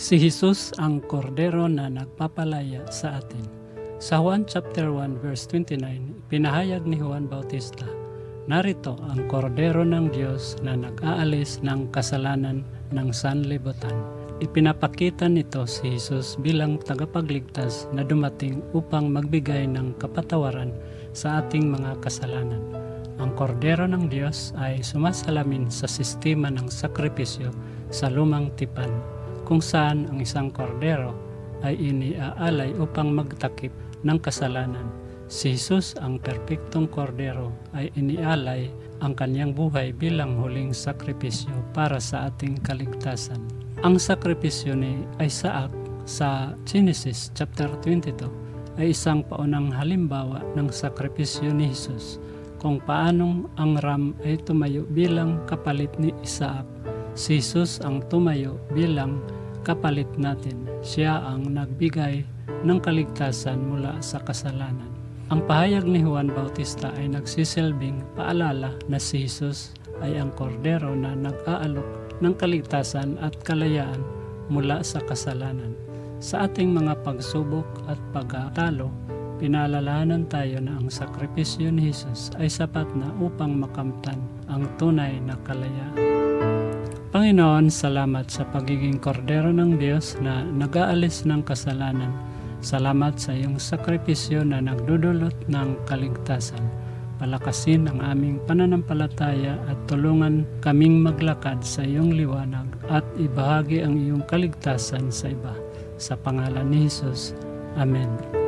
Si Jesus ang kordero na nagpapalaya sa atin. Sa Juan chapter 1 verse 29, pinahayag ni Juan Bautista, narito ang kordero ng Diyos na nag-aalis ng kasalanan ng sanlibutan. Ipinapakita nito si Jesus bilang tagapagligtas na dumating upang magbigay ng kapatawaran sa ating mga kasalanan. Ang kordero ng Diyos ay sumasalamin sa sistema ng sakripisyo sa lumang tipan, kung saan ang isang kordero ay iniaalay upang magtakip ng kasalanan. Si Jesus, ang perpektong kordero, ay inialay ang kanyang buhay bilang huling sakripisyo para sa ating kaligtasan. Ang sakripisyo ni Isaac sa Genesis chapter 22 ay isang paunang halimbawa ng sakripisyo ni Jesus, kung paanong ang ram ay tumayo bilang kapalit ni Isaac. Si Jesus ang tumayo bilang kapalit natin. Siya ang nagbigay ng kaligtasan mula sa kasalanan. Ang pahayag ni Juan Bautista ay nagsisilbing paalala na si Jesus ay ang kordero na nag-aalok ng kaligtasan at kalayaan mula sa kasalanan. Sa ating mga pagsubok at pagkatalo, pinaalalahanan tayo na ang sakripisyo ni Jesus ay sapat na upang makamtan ang tunay na kalayaan. Panginoon, salamat sa pagiging kordero ng Diyos na nag-aalis ng kasalanan. Salamat sa iyong sakripisyo na nagdudulot ng kaligtasan. Palakasin ang aming pananampalataya at tulungan kaming maglakad sa iyong liwanag at ibahagi ang iyong kaligtasan sa iba. Sa pangalan ni Jesus. Amen.